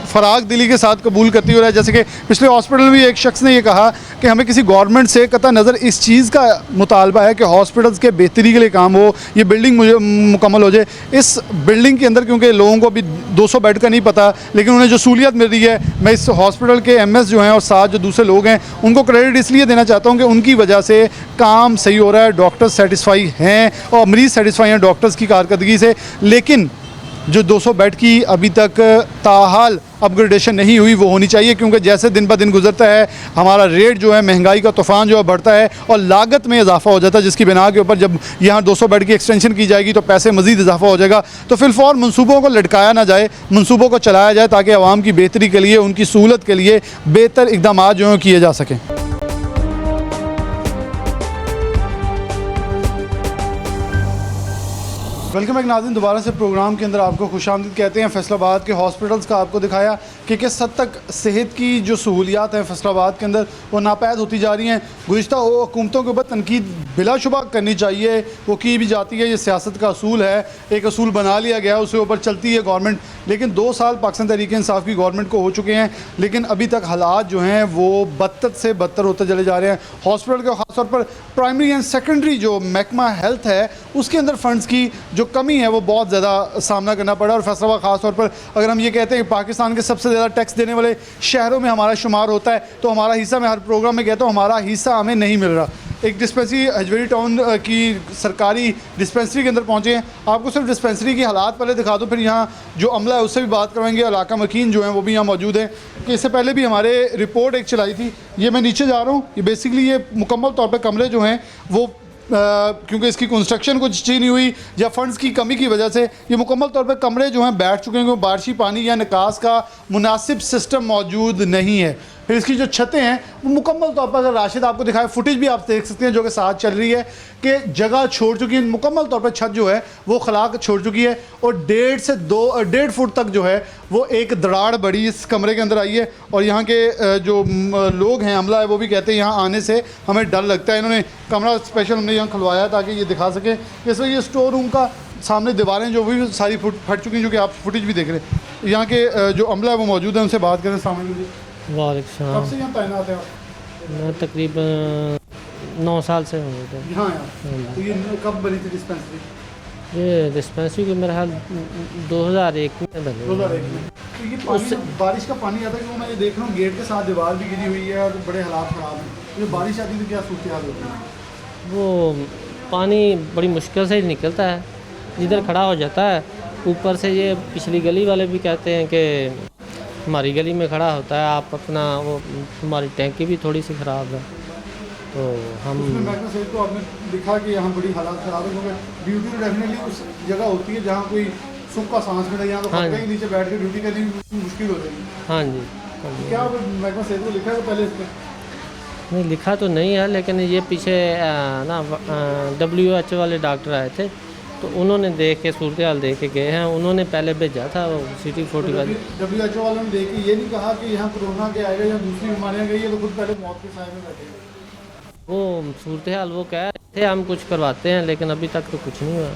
फ़राग दिली के साथ कबूल करती हो रहा है। जैसे कि पिछले हॉस्पिटल में भी एक शख्स ने ये कहा कि हमें किसी गवर्नमेंट से कतई नज़र इस चीज़ का मुतालबा है कि हॉस्पिटल्स के बेहतरी के लिए काम हो, ये बिल्डिंग मुझे मुकम्मल हो जाए। इस बिल्डिंग के अंदर क्योंकि लोगों को अभी 200 बेड का नहीं पता, लेकिन उन्हें जो सहूलियत मिल रही है, मैं इस हॉस्पिटल के एमएस जो हैं और साथ जो दूसरे लोग हैं उनको क्रेडिट इसलिए देना चाहता हूँ कि उनकी वजह से काम सही हो रहा है, डॉक्टर्स सेटिस्फाई हैं और मरीज़ सेटिस्फाई हैं डॉक्टर्स की कारकर्दगी से। लेकिन जो 200 बेड की अभी तक ताहाल अपग्रेडेशन नहीं हुई वो होनी चाहिए, क्योंकि जैसे दिन ब दिन गुजरता है हमारा रेट जो है, महंगाई का तूफ़ान जो है बढ़ता है और लागत में इजाफा हो जाता है, जिसकी बिना के ऊपर जब यहाँ 200 बेड की एक्सटेंशन की जाएगी तो पैसे मज़ीद इजाफा हो जाएगा। तो फिलफौर मनसूबों को लटकाया ना जाए, मनसूबों को चलाया जाए ताकि आवाम की बेहतरी के लिए, उनकी सहूलत के लिए बेहतर इक़दाम जो हैं किए जा सकें। वेलकम बैक नाज़रीन, दोबारा से प्रोग्राम के अंदर आपको खुशामदीद कहते हैं। फैसलाबाद के हॉस्पिटल्स का आपको दिखाया कि किस हद तक सेहत की जो सहूलियात हैं फैसलाबाद के अंदर वो नापैद होती जा रही हैं। गुज़िश्ता हुकूमतों के ऊपर तनकीद बिलाशुबा करनी चाहिए, वो की भी जाती है, ये सियासत का असूल है, एक असूल बना लिया गया, उसके ऊपर चलती है गवर्नमेंट। लेकिन 2 साल पाकिस्तान तहरीक इंसाफ की गवर्नमेंट को हो चुके हैं, लेकिन अभी तक हालात जो हैं वो बदतर से बदतर होते चले जा रहे हैं। हॉस्पिटल के ख़ासतौर पर प्राइमरी एंड सेकेंडरी जो महकमा हेल्थ है उसके अंदर फ़ंड्स की जो कमी है वो बहुत ज़्यादा सामना करना पड़ा। और फैसलाबाद ख़ास तौर पर अगर हम ये कहते हैं कि पाकिस्तान के सबसे ज़्यादा टैक्स देने वाले शहरों में हमारा शुमार होता है, तो हमारा हिस्सा, मैं हर प्रोग्राम में कहता हूँ, हमारा हिस्सा हमें नहीं मिल रहा। एक डिस्पेंसरी हजवेरी टाउन की सरकारी डिस्पेंसरी के अंदर पहुँचे हैं, आपको सिर्फ डिस्पेंसरी की हालात पहले दिखा दूँ, फिर यहाँ जो अमला है उससे भी बात करेंगे। इलाका मकीन जो हैं वो भी यहाँ मौजूद हैं कि इससे पहले भी हमारे रिपोर्ट एक चलाई थी। ये मैं नीचे जा रहा हूँ, ये बेसिकली ये मुकम्मल तौर पर कमरे जो हैं वो क्योंकि इसकी कंस्ट्रक्शन कुछ अच्छी नहीं हुई या फंड्स की कमी की वजह से ये मुकम्मल तौर पर कमरे जो हैं बैठ चुके हैं, क्योंकि बारिशी पानी या निकास का मुनासिब सिस्टम मौजूद नहीं है। फिर इसकी जो छतें हैं वो मुकम्मल तौर पर, अगर राशिद आपको दिखाए, फुटेज भी आप देख सकते हैं जो कि साथ चल रही है कि जगह छोड़ चुकी है, मुकम्मल तौर पर छत जो है वो खलाक छोड़ चुकी है और 1.5 से 2.5 फुट तक जो है वो एक दराड़ बड़ी इस कमरे के अंदर आई है। और यहाँ के जो लोग हैं, अमला है, वो भी कहते हैं यहाँ आने से हमें डर लगता है। इन्होंने कमरा स्पेशल हमने यहाँ खुलवाया ताकि ये दिखा सकें। जैसे ये स्टोर रूम का सामने दीवारें जो भी सारी फट चुकी हैं, जो कि आप फुटेज भी देख रहे हैं। यहाँ के जो अमला है वो मौजूद है, उनसे बात करें। सामने वालेकुम। कब से यहाँ तैनात है आप? मैं तकरीबन 9 साल से हूँ इधर। यहाँ तो ये कब बनी थी डिस्पेंसरी? ये डिस्पेंसरी को मेरा हाल 2001 में बनी। 2001 में। तो ये पानी, बारिश का पानी आता है कि मैं ये देख रहा हूँ गेट के साथ दीवार भी गिरी हुई है और बड़े हालात ख़राब हैं। ये बारिश आती है तो क्या सूरत हाल होती है? वो पानी बड़ी मुश्किल से निकलता है, जिधर खड़ा हो जाता है। ऊपर से ये पिछली गली वाले भी कहते हैं कि हमारी गली में खड़ा होता है, आप अपना वो, हमारी टैंकी भी थोड़ी सी ख़राब है। तो हम तो आपने लिखा कि यहाँ बड़ी हालात ख़राब है, क्योंकि ड्यूटी तो डेफिनेटली उस जगह होती है जहाँ कोई सुख का सांस मिले। यहाँ तो खतरे के नीचे बैठ के ड्यूटी करनी मुश्किल हो जाएगी। हाँ जी। क्या महकमा सेहत को लिखा है पहले इस पर? नहीं लिखा तो नहीं है, लेकिन ये पीछे ना WHO वाले डॉक्टर आए थे, तो उन्होंने देख के सूरत हाल देख के गए हैं। उन्होंने पहले भेजा था वो सिटी 40 वाले। WHO वालों ने देख के ये नहीं कहा कि यहाँ कोरोना के आएगा या दूसरी बीमारियाँ गई है तो खुद पहले मौत के साए में बैठे? वो सूरत हाल वो कह रहे थे हम कुछ करवाते हैं, लेकिन अभी तक तो कुछ नहीं हुआ।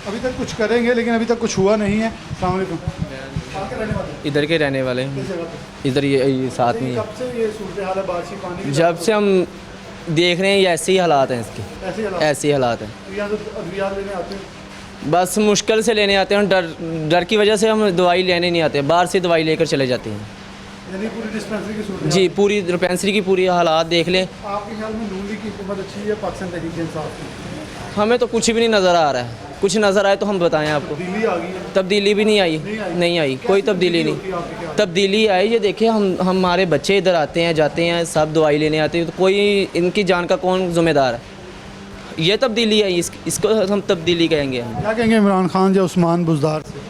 अभी तक कुछ करेंगे लेकिन अभी तक कुछ हुआ नहीं है। अस्सलाम वालेकुम। इधर के रहने वाले हैं, इधर ये साथ में। कब से ये सूरत हाल है बारिशी पानी की? जब से हम देख रहे हैं ये ऐसे ही हालात हैं इसके, ऐसे ही हालात हैं। यहाँ तो अद्वियात लेने आते हैं, बस मुश्किल से लेने आते हैं, डर की वजह से हम दवाई लेने नहीं आते, बाहर से दवाई लेकर चले जाते हैं। यानी पूरी डिस्पेंसरी की सूरत? जी, पूरी डिस्पेंसरी की पूरी हालात देख लें। आपके ख्याल में नून लीग की हुकूमत अच्छी है पाकिस्तान तहरीक इंसाफ की? हमें तो कुछ भी नहीं नज़र आ रहा है, कुछ नज़र आए तो हम बताएं आपको। तब्दीली आ गई है? तब्दीली भी नहीं आई, नहीं आई, कोई तब्दीली नहीं। तब्दीली आई ये देखिए, हमारे बच्चे इधर आते हैं जाते हैं, सब दवाई लेने आते हैं, तो कोई इनकी जान का कौन ज़िम्मेदार है? ये तब्दीली है, इसको हम तब्दीली कहेंगे। हम क्या कहेंगे इमरान खान या उस्मान बुज़दार से?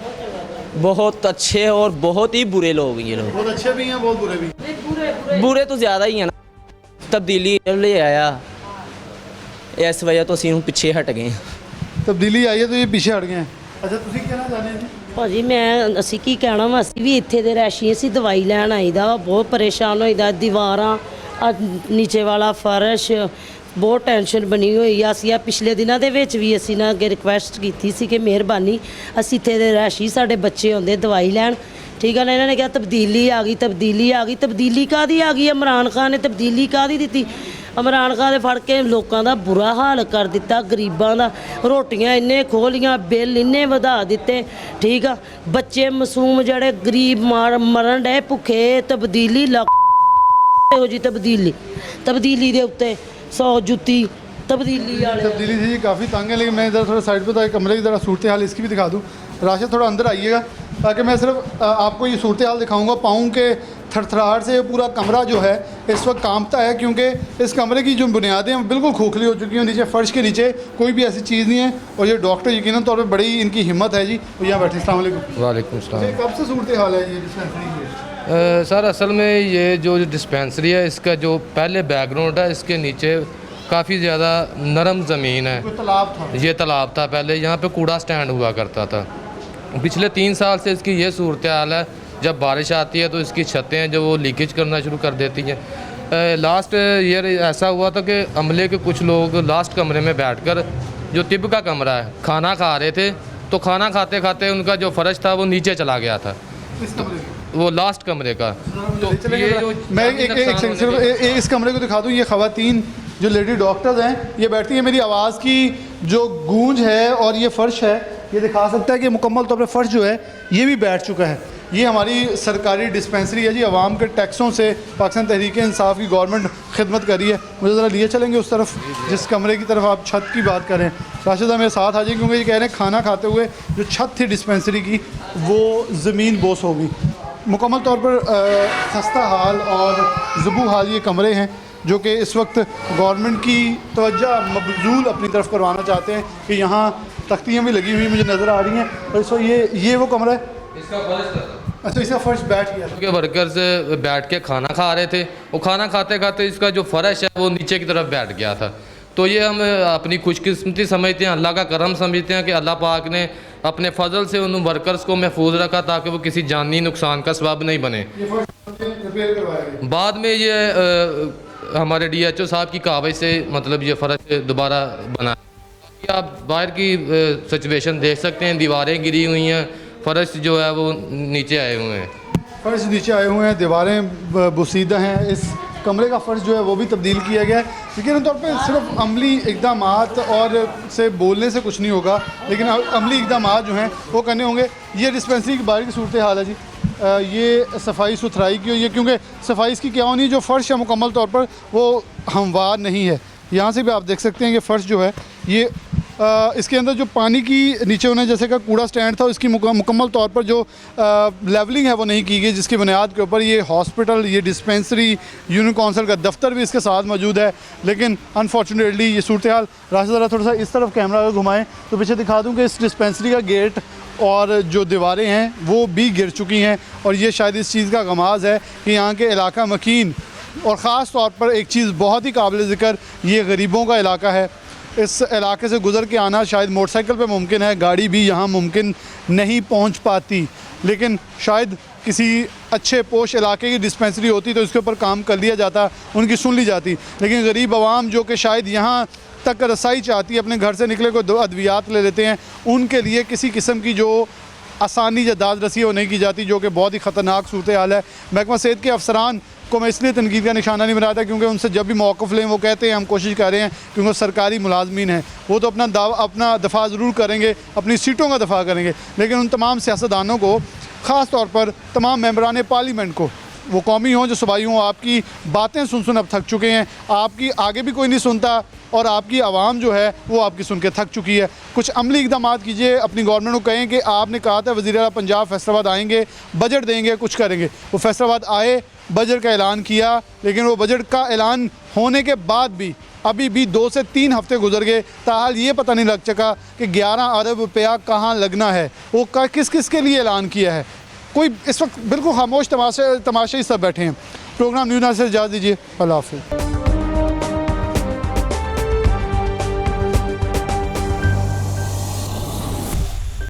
बहुत अच्छे और बहुत ही बुरे लोग हैं ये लोग। बहुत अच्छे भी हैं, बहुत बुरे भी। बुरे तो ज़्यादा ही हैं ना। तब्दीली ले आया, इस वजह तो ਅਸੀਂ ਹੁਣ ਪਿੱਛੇ हट गए हैं। ਤਬਦੀਲੀ ਆਈ ਹੈ ਤਾਂ ਇਹ ਪਿੱਛੇ ਹਟ ਗਏ हैं। अच्छा ਤੁਸੀਂ ਕੀ ਕਹਿਣਾ ਚਾਹੁੰਦੇ ਹੋ ਜੀ? ਭਾਜੀ ਅਸੀਂ ਕੀ ਕਹਿਣਾ ਵਾ, ਅਸੀਂ ਵੀ ਇੱਥੇ ਦੇ ਰੈਸ਼ੀ, ਅਸੀਂ ਦਵਾਈ ਲੈਣ ਆਈਦਾ, ਬਹੁਤ ਪਰੇਸ਼ਾਨ ਹੋਈਦਾ, ਦੀਵਾਰਾਂ ਨੀਚੇ ਵਾਲਾ ਫਰਸ਼, ਬਹੁਤ ਟੈਨਸ਼ਨ ਬਣੀ ਹੋਈ ਆ। ਅਸੀਂ ਆ ਪਿਛਲੇ ਦਿਨਾਂ ਦੇ ਵਿੱਚ ਵੀ ਅਸੀਂ ਨਾ ਅੱਗੇ ਰਿਕੁਐਸਟ ਕੀਤੀ ਸੀ ਕਿ ਮਿਹਰਬਾਨੀ ਅਸੀਂ ਇੱਥੇ ਦੇ ਰੈਸ਼ੀ, ਸਾਡੇ ਬੱਚੇ ਆਉਂਦੇ ਦਵਾਈ ਲੈਣ, ਠੀਕ ਆ ਨਾ। ਇਹਨਾਂ ਨੇ ਕਿਹਾ ਤਬਦੀਲੀ ਆ ਗਈ, ਤਬਦੀਲੀ ਆ ਗਈ। ਤਬਦੀਲੀ ਕਾਹਦੀ ਆ ਗਈ? ਇਮਰਾਨ ਖਾਨ ਨੇ ਤਬਦੀਲੀ ਕਾਹਦੀ ਦਿੱਤੀ? ਇਮਰਾਨ ਖਾਨ ਦੇ ਫੜ ਕੇ ਲੋਕਾਂ ਦਾ ਬੁਰਾ ਹਾਲ ਕਰ ਦਿੱਤਾ, ਗਰੀਬਾਂ ਦਾ ਰੋਟੀਆਂ ਇੰਨੇ ਖੋਲੀਆਂ, ਬਿੱਲ ਇੰਨੇ ਵਧਾ ਦਿੱਤੇ, ਠੀਕ ਆ। ਬੱਚੇ ਮਾਸੂਮ ਜਿਹੜੇ ਗਰੀਬ ਮਰਨ ਡਏ ਭੁੱਖੇ। ਤਬਦੀਲੀ ਇਹੋ ਜੀ ਤਬਦੀਲੀ ਦੇ ਉੱਤੇ 100 जुत्ती तब्दीली वाले। तब्दीली थी जी काफ़ी तंग है, लेकिन मैं इधर थोड़ा साइड पे था, कमरे की ज़रा सूरत हाल इसकी भी दिखा दूँ। राशिद थोड़ा अंदर आइएगा ताकि मैं सिर्फ आपको ये सूरत हाल दिखाऊंगा। पाँव के थरथराहट से पूरा कमरा जो है इस वक्त कांपता है, क्योंकि इस कमरे की जो बुनियादें बिल्कुल खोखली हो चुकी हैं। नीचे फ़र्श के नीचे कोई भी ऐसी चीज़ नहीं है। और ये डॉक्टर यकीनन तौर पर बड़ी इनकी हिम्मत है जी, वो यहाँ बैठे। अस्सलाम वालेकुम। वालेकुम सलाम। कब से सूरत हाल है ये डिस्पेंसरी की? सर असल में ये जो डिस्पेंसरी है, इसका जो पहले बैकग्राउंड है, इसके नीचे काफ़ी ज़्यादा नरम ज़मीन है। तालाब था, ये तालाब था पहले, यहाँ पे कूड़ा स्टैंड हुआ करता था। पिछले 3 साल से इसकी ये सूरत हाल है। जब बारिश आती है तो इसकी छतें हैं जो वो लीकेज करना शुरू कर देती हैं। लास्ट ईयर ऐसा हुआ था कि अमले के कुछ लोग लास्ट कमरे में बैठकर, जो तिब का कमरा है, खाना खा रहे थे, तो खाना खाते खाते उनका जो फ़र्श था वो नीचे चला गया था, वो लास्ट कमरे का। तो ये जो मैं सिर्फ इस कमरे को दिखा दूँ। ये ख़वातीन जो लेडी डॉक्टर्स हैं ये बैठती हैं, मेरी आवाज़ की जो गूंज है और ये फ़र्श है, ये दिखा सकता है कि मुकम्मल तौर पर फ़र्श जो है ये भी बैठ चुका है। ये हमारी सरकारी डिस्पेंसरी है जी। आवाम के टैक्सों से पाकिस्तान तहरीक इंसाफ की गवर्नमेंट खिदमत कर रही है। मुझे ज़रा लिए चलेंगे उस तरफ, जिस कमरे की तरफ आप छत की बात करें। राशिदा मेरे साथ आ जाए, क्योंकि ये कह रहे हैं खाना खाते हुए जो छत थी डिस्पेंसरी की वो ज़मीन बोस होगी। मुकम्मल तौर पर खस्ता हाल और ज़बू हाल ये कमरे हैं जो कि इस वक्त गवर्नमेंट की तवज्जो मबज़ूल अपनी तरफ करवाना चाहते हैं कि यहाँ तख्तियाँ भी लगी हुई मुझे नज़र आ रही हैं। और इस वक्त ये वो कमरा है, इसका फर्श था। अच्छा, इसका फर्श बैठ गया के वर्कर्स बैठ के खाना खा रहे थे, वो खाना खाते खाते इसका जो फ़र्श है वो नीचे की तरफ बैठ गया था। तो ये हम अपनी खुशकिस्मती समझते हैं, अल्लाह का करम समझते हैं कि अल्लाह पाक ने अपने फजल से उन वर्कर्स को महफूज रखा ताकि वो किसी जानी नुकसान का सबब नहीं बने। बाद में ये हमारे DHO साहब की कावज से मतलब ये फ़र्श दोबारा बना। आप बाहर की सिचुएशन देख सकते हैं, दीवारें गिरी हुई हैं, फ़र्श जो है वो नीचे आए हुए हैं। फ़र्श नीचे आए हुए हैं, दीवारें बुसीदा हैं। इस कमरे का फ़र्श जो है वो भी तब्दील किया गया है। लेकिन तौर पर सिर्फ अमली इक़दामात और से बोलने से कुछ नहीं होगा, लेकिन अमली इक़दामात जो हैं वो करने होंगे। ये डिस्पेंसरी की बाहर की सूरत हाल है जी। ये सफाई सुथराई की हुई है, क्योंकि सफाई इसकी क्या होनी, जो फ़र्श है मुकम्मल तौर पर वो हमवार नहीं है। यहाँ से भी आप देख सकते हैं कि फ़र्श जो है ये इसके अंदर जो पानी की नीचे होने जैसे का कूड़ा स्टैंड था, इसकी मुकम्मल तौर पर जो लेवलिंग है वो नहीं की गई, जिसकी बुनियाद के ऊपर ये हॉस्पिटल, ये डिस्पेंसरी, यूनियन काउंसिल का दफ्तर भी इसके साथ मौजूद है। लेकिन अनफॉर्चुनेटली ये सूरत हाल। राशिद ज़रा थोड़ा सा इस तरफ कैमरा अगर घुमाएं तो पीछे दिखा दूँ कि इस डिस्पेंसरी का गेट और जो दीवारें हैं वो भी गिर चुकी हैं। और ये शायद इस चीज़ का गमाज़ है कि यहाँ के इलाका मकीन, और ख़ास तौर पर एक चीज़ बहुत ही काबिल ज़िक्र, ये गरीबों का इलाका है। इस इलाके से गुज़र के आना शायद मोटरसाइकिल पे मुमकिन है, गाड़ी भी यहाँ मुमकिन नहीं पहुँच पाती। लेकिन शायद किसी अच्छे पोश इलाके की डिस्पेंसरी होती तो इसके ऊपर काम कर लिया जाता, उनकी सुन ली जाती। लेकिन गरीब आवाम जो कि शायद यहाँ तक रसाई चाहती है, अपने घर से निकले को अद्वियात ले लेते हैं, उनके लिए किसी किस्म की जो आसानी या दाद रसी वो नहीं की जाती, जो कि बहुत ही ख़तरनाक सूरत हाल है। महकमा सेहत के अफसरान को मैं इसलिए तनकीद का निशाना नहीं बनाता क्योंकि उनसे जब भी मौक़िफ़ लें वो कहते हैं हम कोशिश कर रहे हैं, क्योंकि वो सरकारी मुलाजमीन हैं, वो तो अपना दफ़ा ज़रूर करेंगे, अपनी सीटों का दफ़ा करेंगे। लेकिन उन तमाम सियासतदानों को, ख़ास तौर पर तमाम मेंबरान पार्लियामेंट को, वो कौमी हों जो सूबाई हों, आपकी बातें सुन अब थक चुके हैं। आपकी आगे भी कोई नहीं सुनता और आपकी आवाम जो है वो आपकी सुन के थक चुकी है। कुछ अमली इक़दामात कीजिए, अपनी गवर्नमेंट को कहें कि आपने कहा था वज़ीर आला पंजाब फैसलाबाद आएंगे, बजट देंगे, कुछ करेंगे। वो फैसलाबाद आए, बजट का ऐलान किया, लेकिन वो बजट का ऐलान होने के बाद भी अभी भी 2 से 3 हफ्ते गुजर गए, ताहाल ये पता नहीं लग सका कि 11 अरब रुपया कहाँ लगना है, वो किस किस के लिए ऐलान किया है। कोई इस वक्त बिल्कुल खामोश तमाशे ही सब बैठे हैं। प्रोग्राम न्यूज़ से इजाज़त दीजिए। अल्लाह हाफ़िज़।